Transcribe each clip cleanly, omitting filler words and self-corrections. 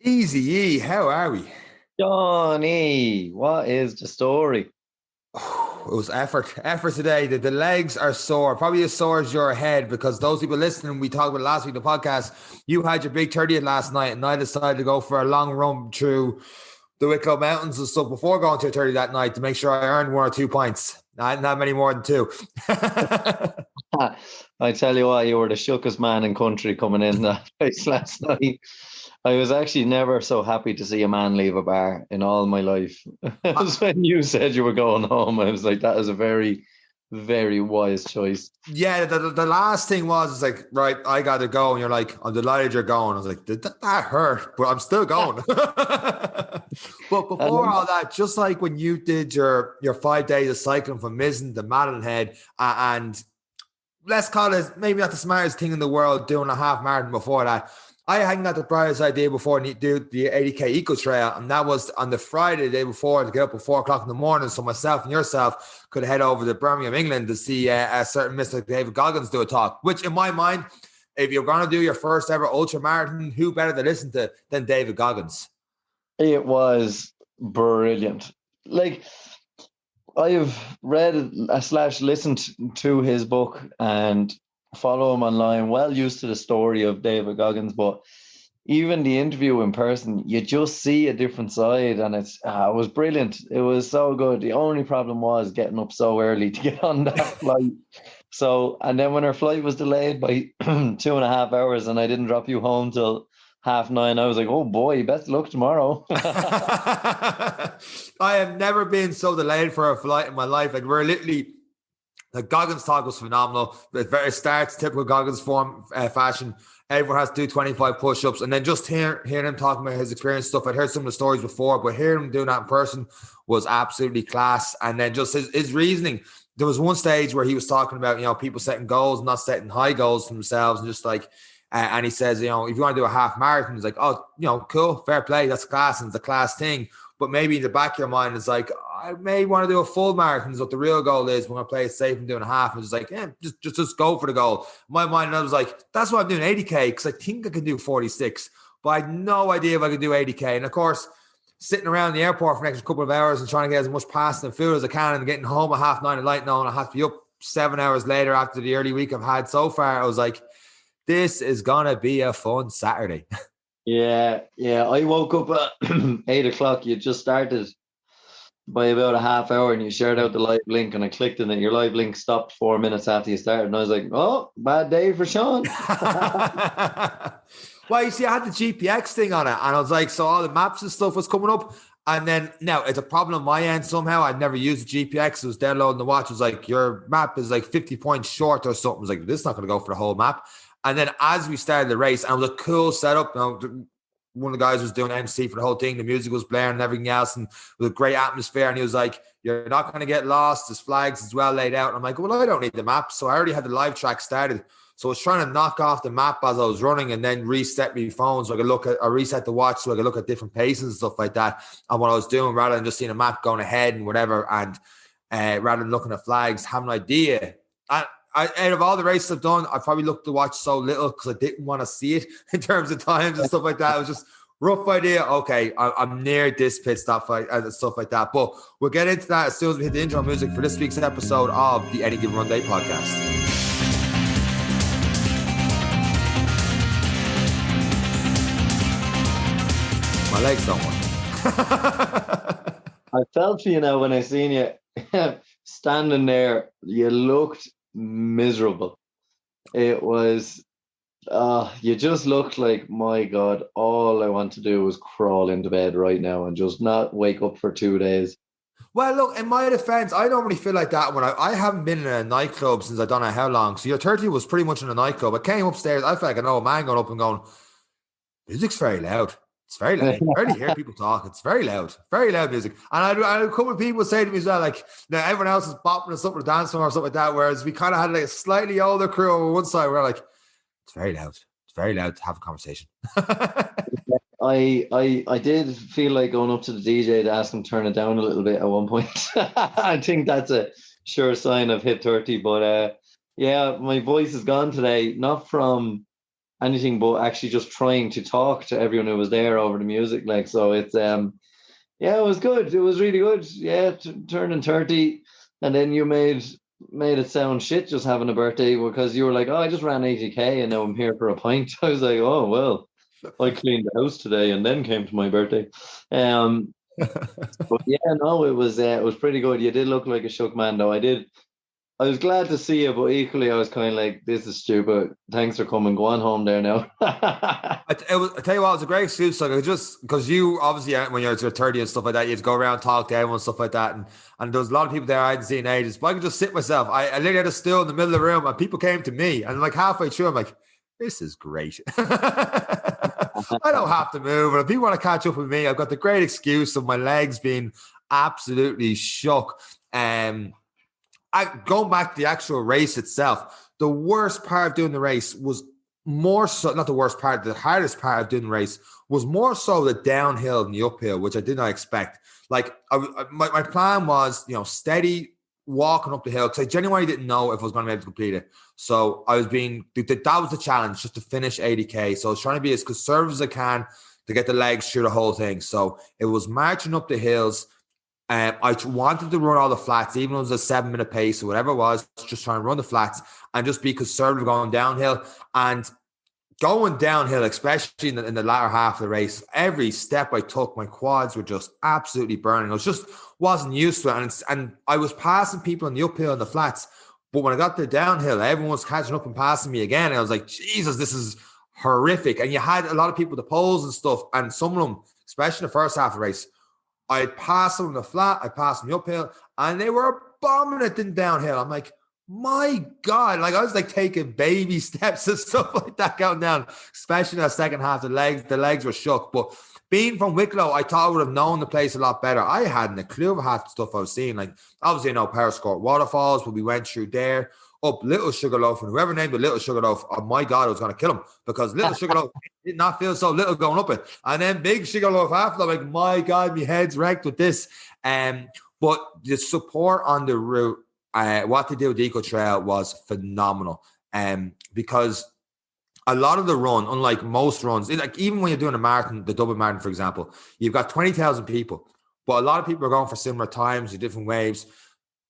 Easy E, how are we? Johnny, what is the story? It was effort today. The legs are sore, probably as sore as your head, because those people listening, we talked about last week in the podcast, you had your big 30th last night, and I decided to go for a long run through the Wicklow Mountains and stuff before going to a 30 that night to make sure I earned 1 or 2 points. Not many more than two. I tell you what, you were the shookest man in country coming in that place last night. I was actually never so happy to see a man leave a bar in all my life. It was when you said you were going home. I was like, that is a very, very wise choice. Yeah, the last thing was, it's like, right, I got to go. And you're like, I'm delighted you're going. I was like, did that hurt? But I'm still going. But before all that, just like when you did your 5 days of cycling from Mizzen to Maidenhead, and let's call it maybe not the smartest thing in the world doing a half marathon before that. I hadn't got the brightest idea before to do the 80k EcoTrail, and that was on the Friday, the day before, to get up at 4 o'clock in the morning, so myself and yourself could head over to Birmingham, England, to see a certain Mr. David Goggins do a talk. Which, in my mind, if you're going to do your first ever ultra marathon, who better to listen to than David Goggins? It was brilliant. Like, I've read / listened to his book and follow him online, well used to the story of David Goggins, but even the interview in person, you just see a different side, and it was brilliant. It was so good. The only problem was getting up so early to get on that flight. So, and then when our flight was delayed by 2.5 hours and I didn't drop you home till 9:30, I was like, oh boy, best luck tomorrow. I have never been so delayed for a flight in my life. Like, we're literally, the Goggins talk was phenomenal. It starts typical Goggins fashion. Everyone has to do 25 push-ups, and then just hearing him talking about his experience stuff. I'd heard some of the stories before, but hearing him doing that in person was absolutely class. And then just his reasoning. There was one stage where he was talking about, people setting goals, not setting high goals for themselves, and just like, and he says, if you want to do a half marathon, he's like, oh, cool, fair play, that's class, and it's a class thing. But maybe in the back of your mind, it's like, I may want to do a full marathon. Is what the real goal is. We're going to play it safe and doing a half. And it's like, just go for the goal. In my mind, I was like, that's why I'm doing 80K, because I think I can do 46. But I had no idea if I could do 80K. And of course, sitting around the airport for an extra couple of hours and trying to get as much pasta and food as I can, and getting home at 9:30 at night, knowing I have to be up 7 hours later after the early week I've had so far, I was like, this is going to be a fun Saturday. Yeah. I woke up at 8 o'clock. You just started by about a half hour and you shared out the live link, and I clicked in it. Your live link stopped 4 minutes after you started. And I was like, oh, bad day for Seán. Well, you see, I had the GPX thing on it, and I was like, so all the maps and stuff was coming up. And then now it's a problem on my end somehow. I'd never used the GPX. It was downloading the watch. It was like, your map is like 50 points short or something. I was like, this is not going to go for the whole map. And then as we started the race, and it was a cool setup. One of the guys was doing MC for the whole thing. The music was blaring and everything else, and it was a great atmosphere. And he was like, you're not going to get lost. There's flags. It's well laid out. And I'm like, well, I don't need the map. So I already had the live track started. So I was trying to knock off the map as I was running, and then reset my phone so I could look at, or reset the watch so I could look at different paces and stuff like that. And what I was doing, rather than just seeing a map going ahead and whatever, and rather than looking at flags, have an idea. And out of all the races I've done, I probably looked to watch so little because I didn't want to see it in terms of times and stuff like that. It was just rough idea. Okay, I'm near this pit stop and stuff like that. But we'll get into that as soon as we hit the intro music for this week's episode of the Any Given Runday Podcast. My legs don't work. I felt for you now when I seen you standing there. You looked miserable. It was, you just looked like, my God, all I want to do was crawl into bed right now and just not wake up for 2 days. Well, look, in my defense, I don't really feel like that when I haven't been in a nightclub since I don't know how long. So your 30 was pretty much in a nightclub. I came upstairs, I felt like an old man going up and going, music's very loud. It's very loud. I rarely hear people talk. It's very loud music. And I had a couple of people say to me as well, like, now everyone else is bopping or something, or dancing or something like that. Whereas we kind of had like a slightly older crew on one side. We're like, it's very loud. It's very loud to have a conversation. I did feel like going up to the DJ to ask him to turn it down a little bit at one point. I think that's a sure sign of hit 30. But yeah, my voice is gone today. Not from anything but actually just trying to talk to everyone who was there over the music. Like, so it's yeah, it was good. It was really good. Yeah, turning 30, and then you made it sound shit just having a birthday, because you were like, oh, I just ran 80k and now I'm here for a pint. I was like, oh well, I cleaned the house today and then came to my birthday. But yeah, no, it was pretty good. You did look like a shook man, though. I was glad to see you, but equally I was kind of like, this is stupid. Thanks for coming. Go on home there now. I tell you what, it was a great excuse. Like, just because you obviously, when you're 30 and stuff like that, you have to go around, talk to everyone and stuff like that. And there was a lot of people there I hadn't seen in ages. But I could just sit myself. I literally had a stool in the middle of the room and people came to me. And like halfway through, I'm like, this is great. I don't have to move. And if people want to catch up with me, I've got the great excuse of my legs being absolutely shook. Going back to the actual race itself, the worst part of doing the race was more so, not the worst part, the hardest part of doing the race was more so the downhill and the uphill, which I did not expect. Like, my plan was, steady walking up the hill, because I genuinely didn't know if I was going to be able to complete it. So that was the challenge, just to finish 80k. So I was trying to be as conservative as I can to get the legs through the whole thing. So it was marching up the hills. I wanted to run all the flats, even if it was a 7-minute pace or whatever it was, just trying to run the flats and just be conservative going downhill. And going downhill, especially in the latter half of the race, every step I took, my quads were just absolutely burning. I wasn't used to it. And I was passing people on the uphill and the flats. But when I got to the downhill, everyone was catching up and passing me again. And I was like, Jesus, this is horrific. And you had a lot of people, the poles and stuff, and some of them, especially in the first half of the race, I'd pass them on the flat, I'd pass them the uphill, and they were bombing it in downhill. I'm like, my God, like I was like taking baby steps and stuff like that going down, especially in the second half. The legs were shook. But being from Wicklow, I thought I would have known the place a lot better. I hadn't a clue of half the stuff I was seeing. Like, obviously, Power Score waterfalls, but we went through there, up Little Sugarloaf, and whoever named it Little Sugarloaf, oh my God, I was going to kill him, because Little Sugarloaf did not feel so little going up it. And then Big Sugarloaf after, I'm like, my God, my head's wrecked with this. But the support on the route, what they did with the EcoTrail was phenomenal. Because a lot of the run, unlike most runs, like even when you're doing a marathon, the Dublin Marathon, for example, you've got 20,000 people, but a lot of people are going for similar times or different waves.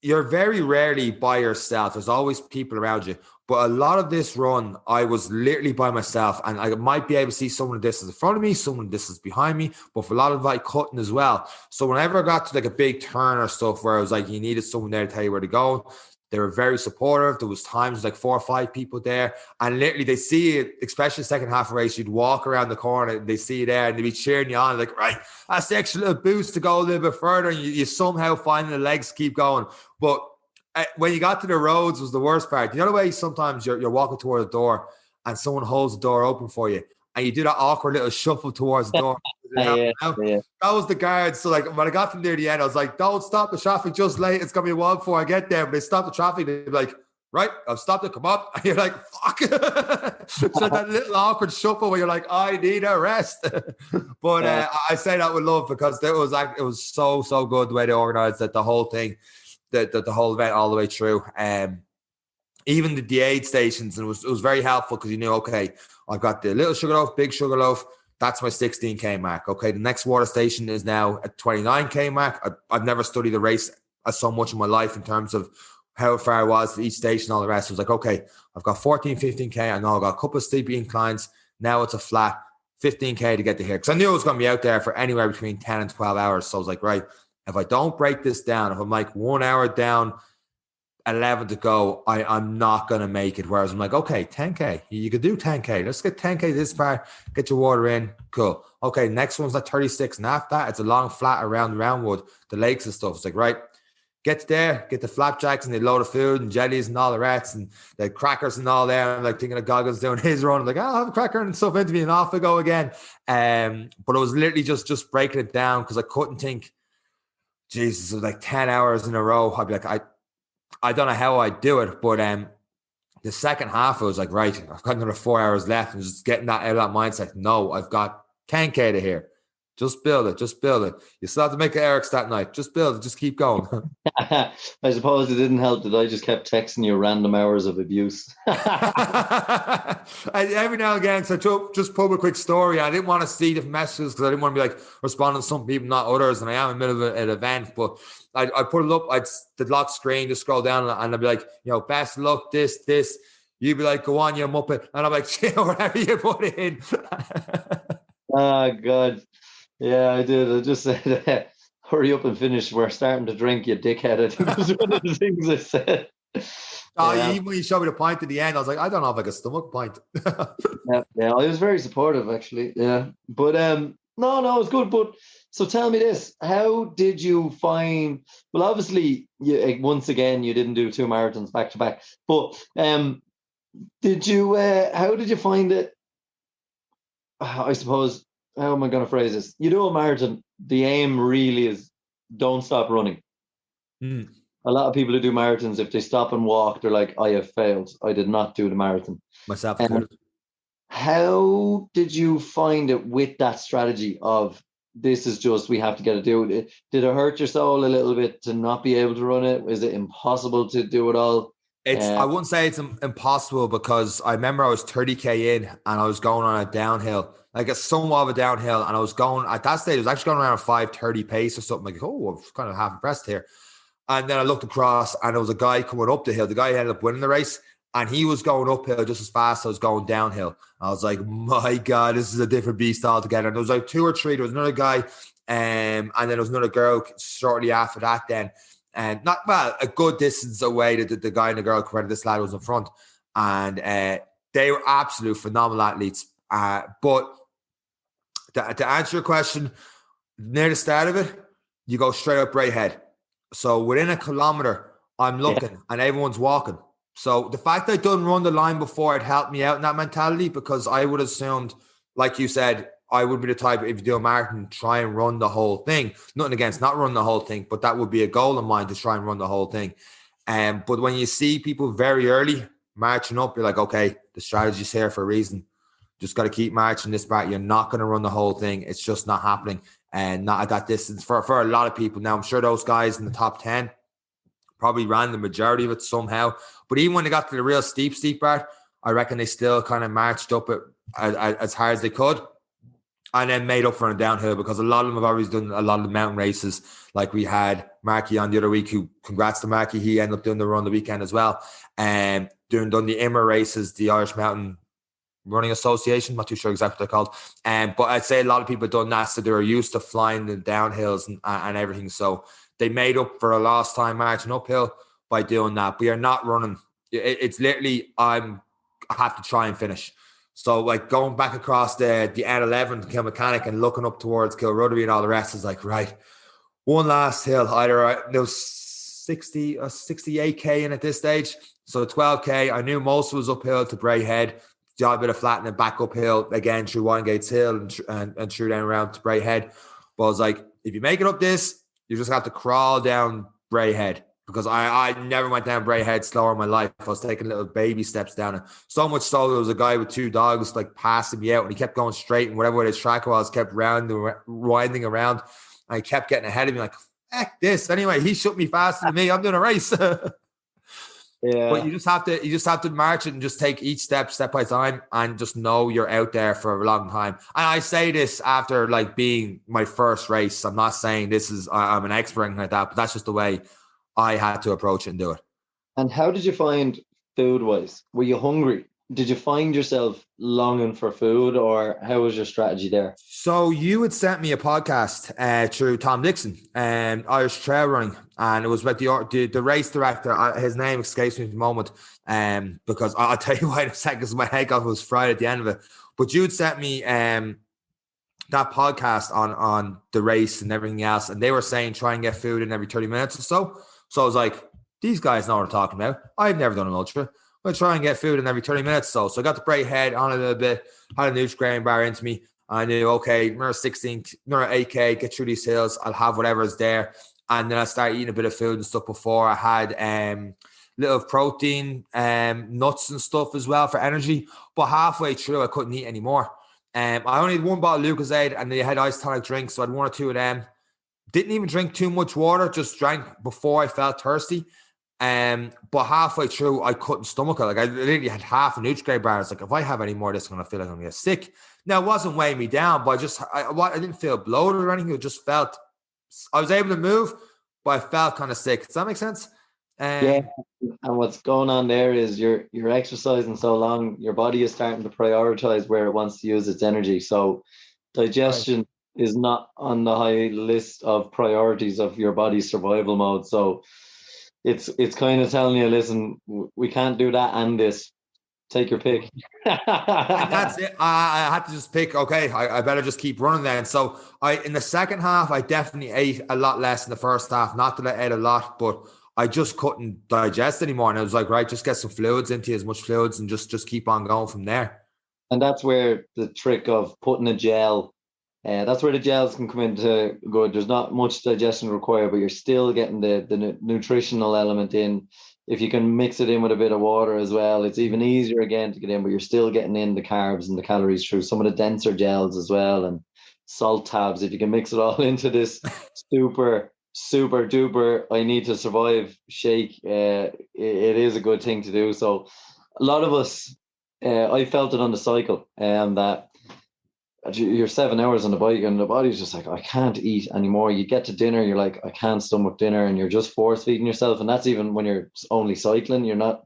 You're very rarely by yourself. There's always people around you. But a lot of this run, I was literally by myself, and I might be able to see someone in the distance in front of me, someone in the distance behind me, but for a lot of like cutting as well. So whenever I got to like a big turn or stuff where I was like, you needed someone there to tell you where to go, they were very supportive. There was times like 4 or 5 people there, and literally they see it, especially the second half of the race, you'd walk around the corner, they see you there, and they'd be cheering you on, like, right, that's the extra little boost to go a little bit further, and you somehow find the legs keep going. But when you got to the roads was the worst part. You know the way sometimes you're walking toward the door and someone holds the door open for you, and you do that awkward little shuffle towards the door. Yeah. That was the guards. So like when I got to near the end, I was like, don't stop the traffic just late. It's going to be a while before I get there. But they stopped the traffic. They'd be like, right, I've stopped it. Come up. And you're like, fuck. So that little awkward shuffle where you're like, I need a rest. But I say that with love, because it was so good the way they organized that, the whole thing, the whole event all the way through. Even the aid stations, and it was very helpful, because you knew, okay, I've got the Little Sugarloaf, Big Sugarloaf. That's my 16k mark. Okay, the next water station is now at 29k mark. I've never studied the race so much in my life in terms of how far I was to each station, all the rest. I was like, okay, I've got 14, 15k. I know I've got a couple of steep inclines. Now it's a flat 15k to get to here, because I knew I was going to be out there for anywhere between 10 and 12 hours. So I was like, right, if I don't break this down, if I'm like 1 hour down, 11 to go, I'm not going to make it. Whereas I'm like, okay, 10K. You could do 10K. Let's get 10K this part, get your water in. Cool. Okay, next one's like 36. And after that, it's a long flat around Roundwood, the lakes and stuff. It's like, right, get there, get the flapjacks and the load of food and jellies and all the rats and the crackers and all there. I'm like thinking of Goggins doing his run. I'm like, I'll have a cracker and stuff into me, and off I go again. But it was literally just breaking it down, because I couldn't think, Jesus, it was like 10 hours in a row. I'd be like, I don't know how I'd do it, but the second half, I was like, right, I've got another 4 hours left, and just getting that out of that mindset. No, I've got 10K to here. Just build it. Just build it. You still have to make Eric's that night. Just build it. Just keep going. I suppose it didn't help that I just kept texting you random hours of abuse. Every now and again, so just put a quick story. I didn't want to see the messages because I didn't want to be like responding to some people, not others. And I am in the middle of an event, but I put it up. The lock screen, just scroll down, and I'd be like, best of luck, this. You'd be like, go on, you muppet. And I'm like, whatever you put in. Oh, God. Yeah, I did. I just said, hurry up and finish. We're starting to drink, you dickhead. I think was one of the things I said. Even when you showed me the pint at the end, I was like, I don't have like a stomach pint. yeah, I was very supportive, actually. Yeah. But no, it's good. But so tell me this. How did you find, well, obviously, once again, you didn't do 2 marathons back to back. But how did you find it? I suppose, how am I going to phrase this? You do a marathon, the aim really is don't stop running. A lot of people who do marathons, if they stop and walk, they're like, I have failed. I did not do the marathon. Myself included. How did you find it with that strategy of this is just, we have to get it do it? Did it hurt your soul a little bit to not be able to run it? Is it impossible to do it all? I wouldn't say it's impossible, because I remember I was 30k in and I was going on a downhill, like a somewhat of a downhill, and I was going at that stage, I was actually going around a 5:30 pace or something. Like, oh, I'm kind of half impressed here. And then I looked across and there was a guy coming up the hill. The guy ended up winning the race, and he was going uphill just as fast as I was going downhill. I was like, my God, this is a different beast altogether. And there was like 2 or 3. There was another guy, and then there was another girl shortly after that then. And a good distance away, the guy and the girl, where this lad was in front. And they were absolute phenomenal athletes. But to answer your question, near the start of it, you go straight up right ahead. So within a kilometer, I'm looking and everyone's walking. So the fact that I didn't run the line before, it helped me out in that mentality, because I would have assumed, like you said, I would be the type, if you do a marathon, try and run the whole thing. Nothing against not running the whole thing, but that would be a goal of mine, to try and run the whole thing. But when you see people very early marching up, you're like, okay, the strategy's here for a reason. Just got to keep marching this part. You're not going to run the whole thing. It's just not happening. And not at that distance for a lot of people. Now, I'm sure those guys in the top 10 probably ran the majority of it somehow. But even when they got to the real steep part, I reckon they still kind of marched up it as hard as they could, and then made up for a downhill, because a lot of them have always done a lot of the mountain races. Like we had Marky on the other week, who, congrats to Marky, he ended up doing the run the weekend as well. And done the IMRA races, the Irish Mountain Running Association, not too sure exactly what they're called. But I'd say a lot of people have done that, so they were used to flying the downhills and everything. So they made up for a lost time marching uphill by doing that. We are not running. It's literally, I have to try and finish. So like going back across the N11 to Kilmechanic and looking up towards Kilruddery and all the rest is like, right, one last hill. Either there was 60 or 68k in at this stage. So 12k, I knew most was uphill to Braehead. Got a bit of flattening back uphill again through Winegates Hill and through down around to Braehead. But I was like, if you make it up this, you just have to crawl down Braehead, because I never went down Braehead slower in my life. I was taking little baby steps down it. So much so there was a guy with 2 dogs like passing me out, and he kept going straight, and whatever his track was kept winding around. And he kept getting ahead of me like, heck this. Anyway, he shook me faster than me. I'm doing a race. Yeah. But you just have to march it and just take each step by time, and just know you're out there for a long time. And I say this after like being my first race. I'm not saying this is I'm an expert or anything like that, but that's just the way I had to approach it and do it. And how did you find food-wise? Were you hungry? Did you find yourself longing for food, or how was your strategy there? So you had sent me a podcast through Tom Dixon and Irish Trail Running, and it was about the race director. His name escapes me at the moment, because I'll tell you why in a second, because my head got was fried at the end of it. But you'd sent me that podcast on the race and everything else, and they were saying try and get food in every 30 minutes or so. So I was like, these guys know what I'm talking about. I've never done an ultra. I'm going to try and get food in every 30 minutes. So I got the Braehead on a little bit, had a Nutrigrain bar into me. I knew, okay, another 16, another 8K, get through these hills. I'll have whatever is there. And then I started eating a bit of food and stuff before. I had little protein, nuts and stuff as well for energy. But halfway through, I couldn't eat anymore. I only had one bottle of Lucozade and they had iced tonic drinks, so I had one or two of them. Didn't even drink too much water, just drank before I felt thirsty. But halfway through, I couldn't stomach it. Like I literally had half a Nutri-Grain bar. It's like, if I have any more of this, I'm going to feel like I'm going to get sick. Now, it wasn't weighing me down, but I didn't feel bloated or anything. It just felt, I was able to move, but I felt kind of sick. Does that make sense? Yeah, and what's going on there is you're exercising so long, your body is starting to prioritize where it wants to use its energy. So digestion is not on the high list of priorities of your body's survival mode. So it's kind of telling you, listen, we can't do that and this. Take your pick. And that's it. I had to just pick, okay, I better just keep running then. So in the second half, I definitely ate a lot less in the first half. Not that I ate a lot, but I just couldn't digest anymore. And I was like, right, just get some fluids into you, as much fluids, and just keep on going from there. And that's where the trick of putting a gel, that's where the gels can come into good. There's not much digestion required, but you're still getting the nutritional element in. If you can mix it in with a bit of water as well, it's even easier again to get in, but you're still getting in the carbs and the calories through some of the denser gels as well, and salt tabs. If you can mix it all into this super duper I need to survive shake, it is a good thing to do. So a lot of us, I felt it on the cycle, that you're 7 hours on the bike and the body's just like, I can't eat anymore. You get to dinner, you're like, I can't stomach dinner, and you're just force feeding yourself. And that's even when you're only cycling, you're not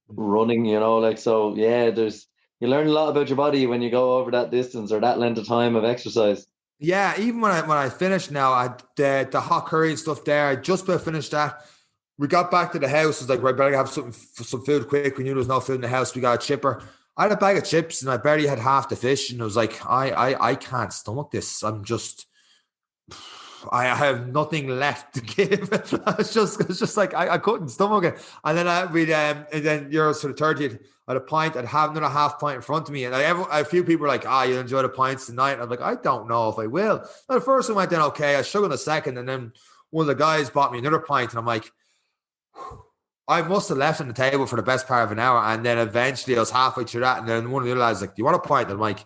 running, like, so yeah, you learn a lot about your body when you go over that distance or that length of time of exercise. Yeah, even when I finished now, I the hot curry and stuff there, I just about finished that. We got back to the house. It was like, right, better have some food quick. We knew there was no food in the house. We got a chipper. I had a bag of chips and I barely had half the fish. And I was like, I can't stomach this. I have nothing left to give. It's just like, I couldn't stomach it. And then and then you're sort of 30th at a pint. I'd have another half pint in front of me. And a few people were like, you'll enjoy the pints tonight. And I'm like, I don't know if I will. And the first one went down okay. I struggled a second. And then one of the guys bought me another pint. And I'm like, I must have left on the table for the best part of an hour. And then eventually I was halfway through that. And then one of the other lads was like, do you want a pint? And I'm like,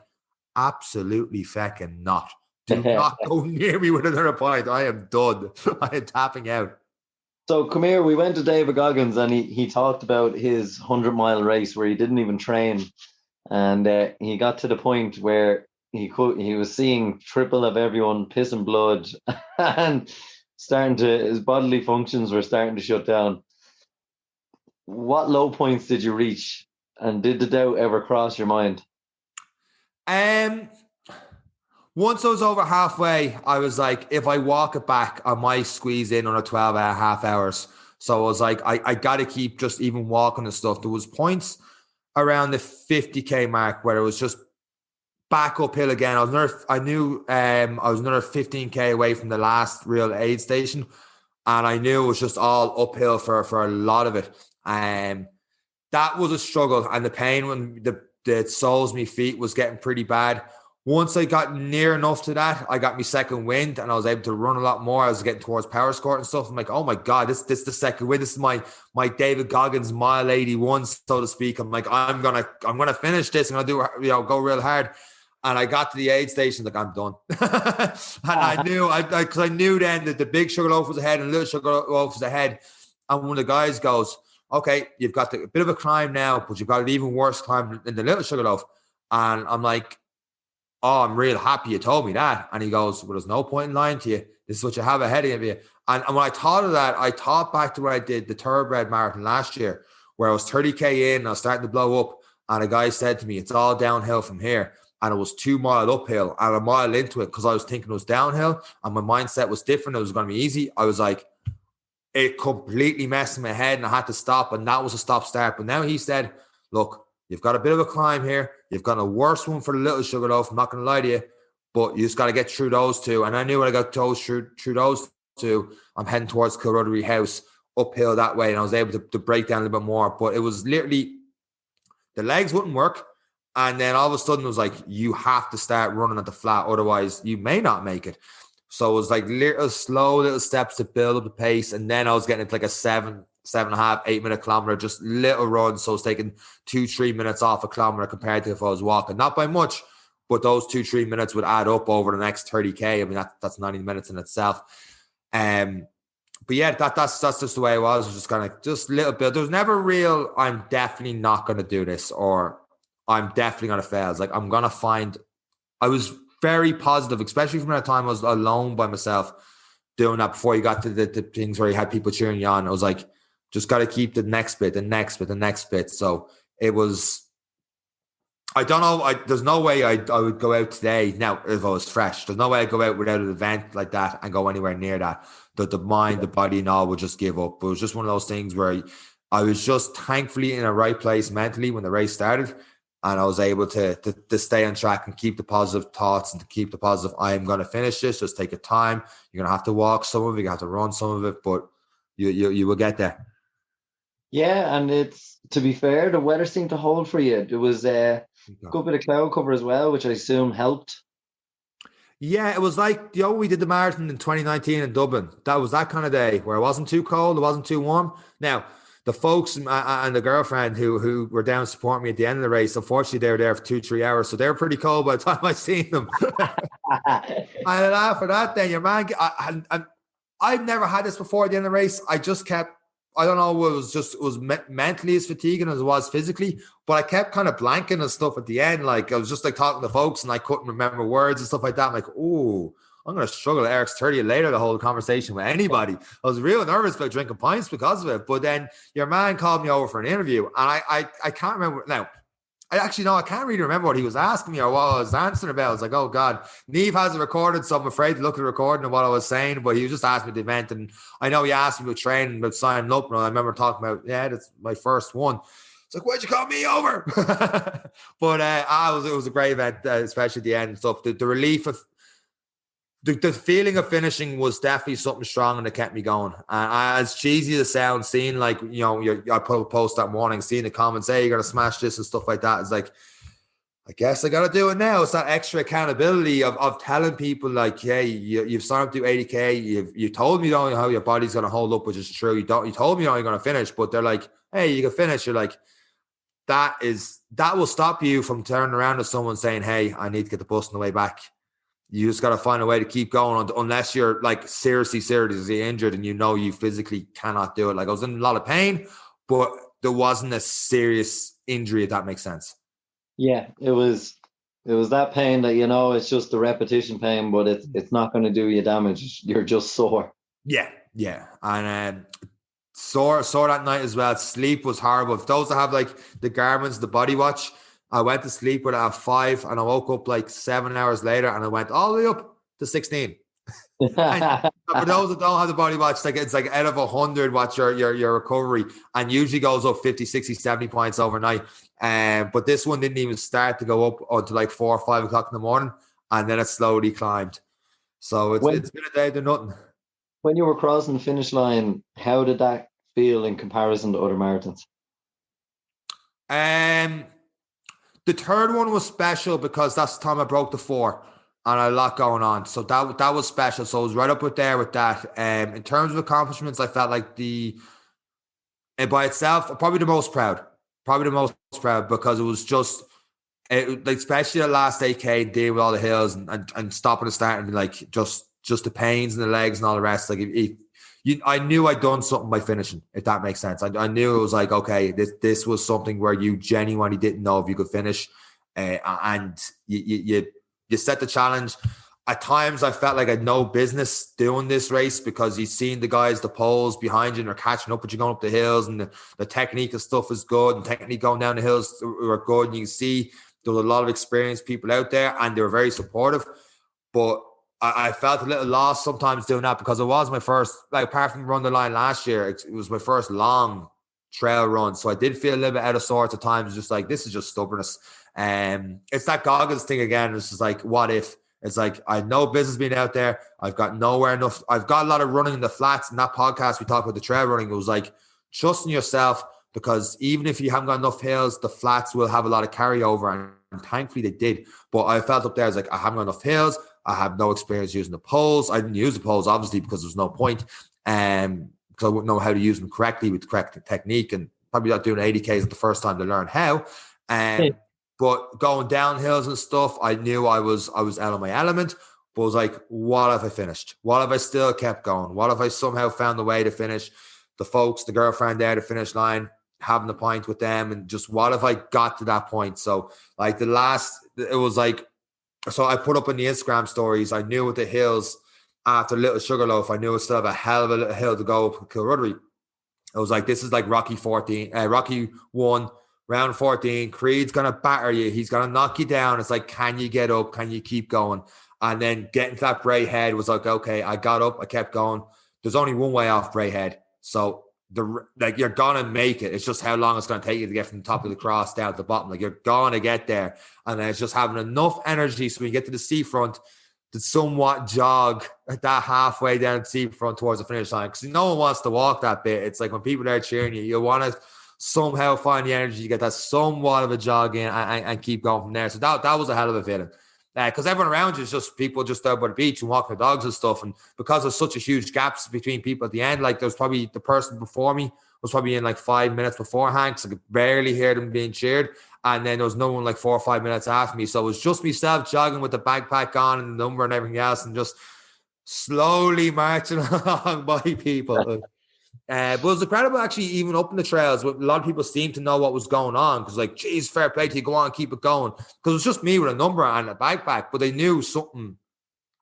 absolutely fecking not. Do not go near me with another pint. I am done. I am tapping out. So come here, we went to David Goggins and he talked about his 100-mile race where he didn't even train. And he got to the point where he was seeing triple of everyone pissing blood and his bodily functions were starting to shut down. What low points did you reach? And did the doubt ever cross your mind? Once I was over halfway, I was like, if I walk it back, I might squeeze in under 12 and a half hours. So I was like, I got to keep just even walking and stuff. There was points around the 50K mark where it was just back uphill again. I knew I was another 15K away from the last real aid station. And I knew it was just all uphill for a lot of it. That was a struggle. And the pain when the soles of my feet was getting pretty bad. Once I got near enough to that, I got my second wind and I was able to run a lot more. I was getting towards power score and stuff. I'm like, oh my God, this is the second wind. This is my David Goggins mile 81, so to speak. I'm like, I'm gonna finish this. I'm gonna do, go real hard. And I got to the aid station, like, I'm done. And I knew, because I knew then that the big sugar loaf was ahead and the little sugar loaf was ahead. And one of the guys goes, okay, you've got a bit of a climb now, but you've got an even worse climb than the little sugar loaf. And I'm like, oh, I'm real happy you told me that. And he goes, well, there's no point in lying to you. This is what you have ahead of you. And when I thought of that, I thought back to when I did the Thoroughbred Marathon last year, where I was 30K in, I was starting to blow up. And a guy said to me, it's all downhill from here. And it was 2 mile uphill and a mile into it because I was thinking it was downhill and my mindset was different. It was going to be easy. I was like, it completely messed in my head and I had to stop. And that was a stop start. But now he said, look, you've got a bit of a climb here. You've got a worse one for the little sugar loaf. I'm not going to lie to you, but you just got to get through those two. And I knew when I got through those two, I'm heading towards Kilruddery House uphill that way. And I was able to break down a little bit more, but it was literally the legs wouldn't work. And then all of a sudden it was like, you have to start running at the flat. Otherwise you may not make it. So it was like slow little steps to build up the pace. And then I was getting into like a 7.5, 8 minute kilometer, just little runs. So it's taking 2-3 minutes off a kilometer compared to if I was walking, not by much, but those 2-3 minutes would add up over the next 30K. I mean, that's 90 minutes in itself. But yeah, that's just the way it was. It was just kind of just a little bit. There was never real, I'm definitely not going to do this, or I'm definitely going to fail. It's like, I'm going to find, I was very positive, especially from the time I was alone by myself doing that before you got to the things where you had people cheering you on. I was like, just got to keep the next bit, the next bit, the next bit. So it was, I don't know. There's no way I would go out today. Now, if I was fresh, there's no way I'd go out without an event like that and go anywhere near that. The mind, the body and all would just give up. But it was just one of those things where I was just thankfully in a right place mentally when the race started. And I was able to stay on track and keep the positive thoughts and to keep the positive, I am going to finish this. Just take your time. You're going to have to walk some of it. You have to run some of it, but you will get there. Yeah, and it's, to be fair, the weather seemed to hold for you. There was a good bit of cloud cover as well, which I assume helped. Yeah, it was like, we did the marathon in 2019 in Dublin. That was that kind of day where it wasn't too cold, it wasn't too warm. Now, the folks and the girlfriend who were down supporting me at the end of the race, unfortunately, they were there for 2-3 hours, so they were pretty cold by the time I seen them. I laugh for that. Then your man, I've never had this before at the end of the race. I just kept, I don't know, it was mentally as fatiguing as it was physically, but I kept kind of blanking and stuff at the end. Like I was just like talking to folks and I couldn't remember words and stuff like that. I'm like, oh, I'm going to struggle at Eric's 30 later, the whole conversation with anybody. I was real nervous about drinking pints because of it. But then your man called me over for an interview and I can't remember now. I can't really remember what he was asking me or what I was answering about. I was like, oh God, Neve has it recorded, so I'm afraid to look at the recording of what I was saying, but he was just asking me the event. And I know he asked me about training, about signing up. And I remember talking about, that's my first one. It's like, why'd you call me over? But it was a great event, especially at the end and stuff. The relief of, the feeling of finishing was definitely something strong and it kept me going. As cheesy as it sounds, seeing like, I put a post that morning, seeing the comments, hey, you're going to smash this and stuff like that. It's like, I guess I got to do it now. It's that extra accountability of telling people like, hey, you've signed up to do 80K. You told me you don't know how your body's going to hold up, which is true. You told me you're going to finish, but they're like, hey, you can finish. You're like, that will stop you from turning around to someone saying, hey, I need to get the bus on the way back. You just got to find a way to keep going unless you're like seriously injured and you physically cannot do it. Like I was in a lot of pain, but there wasn't a serious injury, if that makes sense. Yeah, it was that pain that, it's just the repetition pain, but it's not going to do you damage. You're just sore. Yeah. And sore that night as well. Sleep was horrible. For those that have like the Garmin's, the Body Watch, I went to sleep with it at 5 and I woke up like 7 hours later and I went all the way up to 16. And for those that don't have the Body Watch, it's like out of 100, what's your recovery, and usually goes up 50, 60, 70 points overnight. But this one didn't even start to go up until like 4 or 5 o'clock in the morning, and then it slowly climbed. So it's been a day to nothing. When you were crossing the finish line, how did that feel in comparison to other marathons? The third one was special because that's the time I broke the 4 and I had a lot going on. So that was special. So I was right up there with that. In terms of accomplishments, I felt like by itself, probably the most proud because it was just, especially the last 8K, dealing with all the hills and stopping and starting, and like just the pains in the legs and all the rest. Like I knew I'd done something by finishing, if that makes sense. I knew it was like, okay, this was something where you genuinely didn't know if you could finish, and you set the challenge. At times, I felt like I had no business doing this race because you've seen the guys, the poles behind you, and they're catching up with you going up the hills, and the technique and stuff is good, and technique going down the hills were good. And you can see there was a lot of experienced people out there, and they were very supportive. But I felt a little lost sometimes doing that because it was my first, like apart from Run the Line last year, it was my first long trail run. So I did feel a little bit out of sorts at times, just like, this is just stubbornness. It's that Goggins thing again. It's just like, what if? It's like, I had no business being out there. I've got nowhere enough. I've got a lot of running in the flats. In that podcast, we talked about the trail running. It was like, trust in yourself, because even if you haven't got enough hills, the flats will have a lot of carryover. And thankfully they did. But I felt up there, I was like, I haven't got enough hills. I have no experience using the poles. I didn't use the poles, obviously, because there's no point. Because I wouldn't know how to use them correctly with the correct technique, and probably not doing 80Ks the first time to learn how. But going down hills and stuff, I knew I was out of my element. But I was like, what if I finished? What if I still kept going? What if I somehow found a way to finish? The girlfriend there, the finish line, having a pint with them, and just what if I got to that point? So like it was like, so I put up in the Instagram stories, I knew with the hills after Little Sugarloaf, I knew it still have a hell of a hill to go up Kilruddery. It was like, this is like Rocky 1, round 14. Creed's going to batter you. He's going to knock you down. It's like, can you get up? Can you keep going? And then getting to that Bray Head was like, okay, I got up. I kept going. There's only one way off Bray Head. So you're going to make it. It's just how long it's going to take you to get from the top of the cross down to the bottom. Like, you're going to get there. And then it's just having enough energy so when you get to the seafront to somewhat jog at that halfway down the seafront towards the finish line. Because no one wants to walk that bit. It's like when people are cheering you, you want to somehow find the energy to get that somewhat of a jog in and keep going from there. So that was a hell of a feeling. Because everyone around you is just people just out by the beach and walking their dogs and stuff. And because there's such a huge gaps between people at the end, like there's probably the person before me was probably in like 5 minutes beforehand, because I could barely hear them being cheered. And then there was no one like 4 or 5 minutes after me. So it was just myself jogging with the backpack on and the number and everything else and just slowly marching along by people. But it was incredible actually, even up in the trails. A lot of people seemed to know what was going on because like, geez, fair play to you, go on, keep it going. Because it was just me with a number and a backpack, but they knew something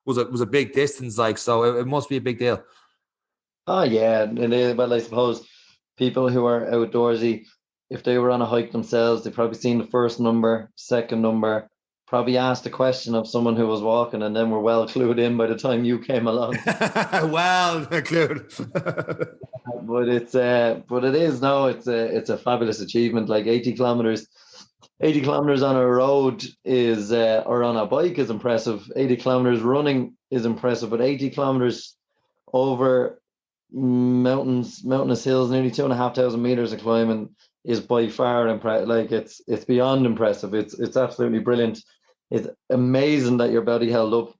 was a big distance, like, so it must be a big deal. Oh, yeah. And well, I suppose people who are outdoorsy, if they were on a hike themselves, they've probably seen the first number, second number, probably asked a question of someone who was walking, and then were well clued in by the time you came along. Well clued. But it's a fabulous achievement. Like 80 kilometers on a road is or on a bike is impressive. 80 kilometers running is impressive, but 80 kilometers over mountainous hills, nearly 2,500 meters of climbing, is by far impressive. Like it's beyond impressive. It's absolutely brilliant. It's amazing that your body held up,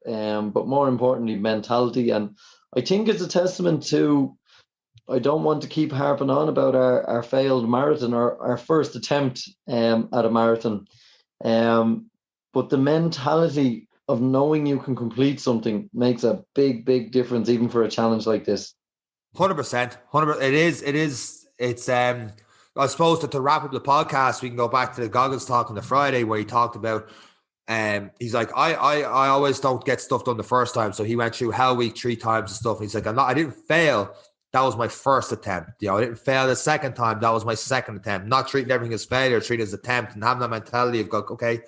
but more importantly, mentality. And I think it's a testament to, I don't want to keep harping on about our failed marathon, or our first attempt at a marathon. But the mentality of knowing you can complete something makes a big, big difference, even for a challenge like this. 100%. It is. It's I suppose that to wrap up the podcast, we can go back to the Goggins talk on the Friday where he talked about he's like, I always don't get stuff done the first time. So he went through Hell Week 3 times and stuff. And he's like, I didn't fail. That was my first attempt. I didn't fail the second time. That was my second attempt. Not treating everything as failure, treating it as attempt, and having that mentality of go, okay,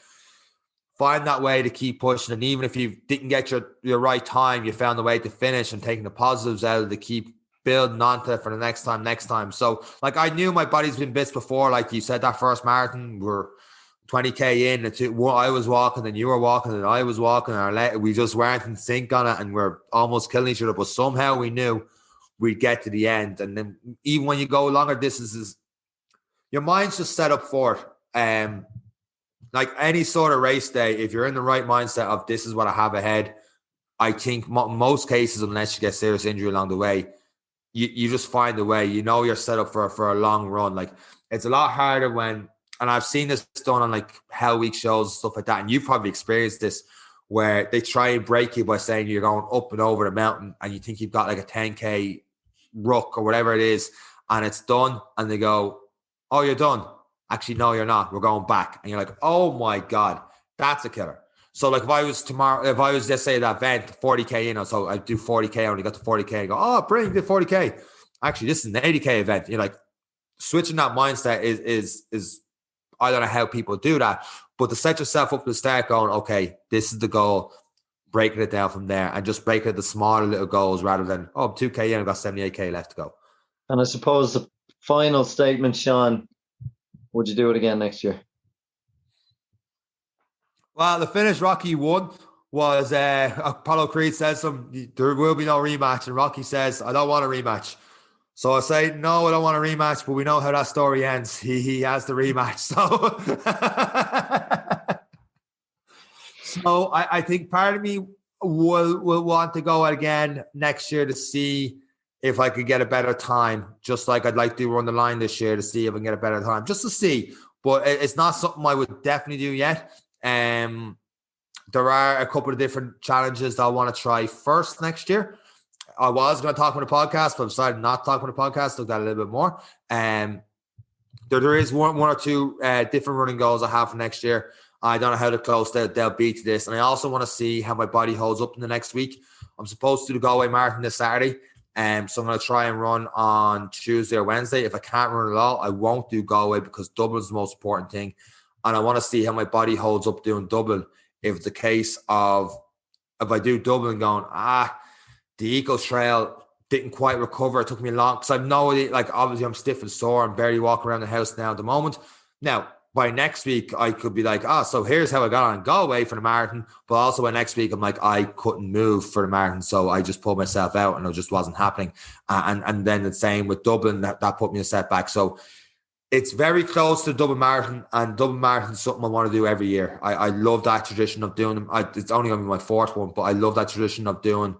find that way to keep pushing. And even if you didn't get your right time, you found a way to finish and taking the positives out of it to keep building onto it for the next time. So like, I knew my body's been bits before. Like you said, that first marathon, we're 20K in, I was walking and you were walking and I was walking, and we just weren't in sync on it, and we're almost killing each other. But somehow we knew we'd get to the end. And then even when you go longer distances, your mind's just set up for it. Like any sort of race day, if you're in the right mindset of this is what I have ahead, I think most cases, unless you get serious injury along the way, you just find a way. You're set up for a long run. Like, it's a lot harder when, and I've seen this done on like Hell Week shows and stuff like that, and you've probably experienced this, where they try and break you by saying you're going up and over the mountain and you think you've got like a 10K ruck or whatever it is, and it's done, and they go, oh, you're done. Actually, no, you're not. We're going back. And you're like, oh my God, that's a killer. So like if I was just say that event 40K in, so I do 40K, I only got to 40K and go, oh, brilliant, did 40K. Actually, this is an 80K event. You're like, switching that mindset is I don't know how people do that, but to set yourself up to start going, okay, this is the goal, breaking it down from there, and just breaking it the smaller little goals rather than, oh, I'm 2K in, I've got 78K left to go. And I suppose the final statement, Seán, would you do it again next year? Well, the finish Rocky won was Apollo Creed says there will be no rematch, and Rocky says, I don't want a rematch. So I say, no, I don't want a rematch, but we know how that story ends. He has the rematch. So I think part of me will want to go again next year to see if I could get a better time, just like I'd like to run the line this year to see if I can get a better time, just to see. but it's not something I would definitely do yet. There are a couple of different challenges that I want to try first next year. I was going to talk on the podcast, but I decided not to talk on the podcast. Look at a little bit more. There is one or two different running goals I have for next year. I don't know how close they'll be to this. And I also want to see how my body holds up in the next week. I'm supposed to do the Galway Marathon this Saturday. So I'm going to try and run on Tuesday or Wednesday. If I can't run at all, I won't do Galway because Dublin's the most important thing. And I want to see how my body holds up doing Dublin. If it's a case of, if I do Dublin going, the EcoTrail didn't quite recover. It took me long because I know, like, obviously I'm stiff and sore and barely walking around the house now at the moment. Now, by next week, I could be like, so here's how I got on Galway for the marathon. But also by next week, I'm like, I couldn't move for the marathon. So I just pulled myself out and it just wasn't happening. And then the same with Dublin, that put me a setback. So it's very close to the Dublin Marathon, and Dublin Marathon is something I want to do every year. I love that tradition of doing them. It's only going to be my fourth one, but I love that tradition of doing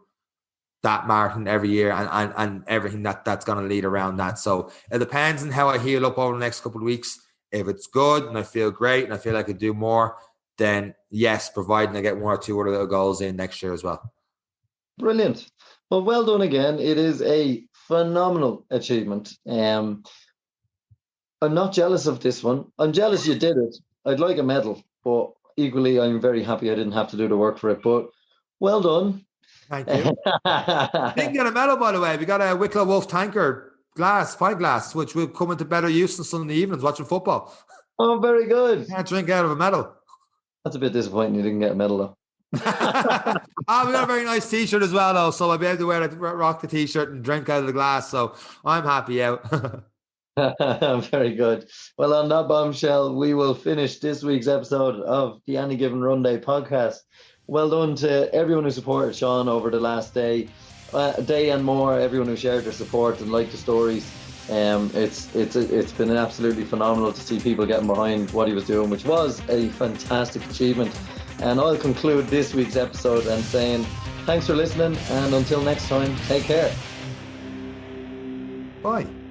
that marathon every year and everything that's going to lead around that. So it depends on how I heal up over the next couple of weeks. If it's good and I feel great and I feel like I could do more, then yes, providing I get one or two other little goals in next year as well. Brilliant. Well done again. It is a phenomenal achievement. I'm not jealous of this one. I'm jealous you did it. I'd like a medal, but equally I'm very happy I didn't have to do the work for it. But well done. Thank you. Didn't get a medal, by the way. We got a Wicklow Wolf tanker pint glass, which will come into better use on Sunday evenings watching football. Oh, very good. Can't drink out of a medal. That's a bit disappointing you didn't get a medal, though. We got a very nice t-shirt as well, though, so I'll be able to rock the t-shirt and drink out of the glass, so I'm happy out. Very good. Well, on that bombshell, we will finish this week's episode of the Any Given Runday podcast. Well done to everyone who supported Seán over the last day and more, everyone who shared their support and liked the stories. It's been absolutely phenomenal to see people getting behind what he was doing, which was a fantastic achievement. And I'll conclude this week's episode and saying thanks for listening, and until next time, take care. Bye.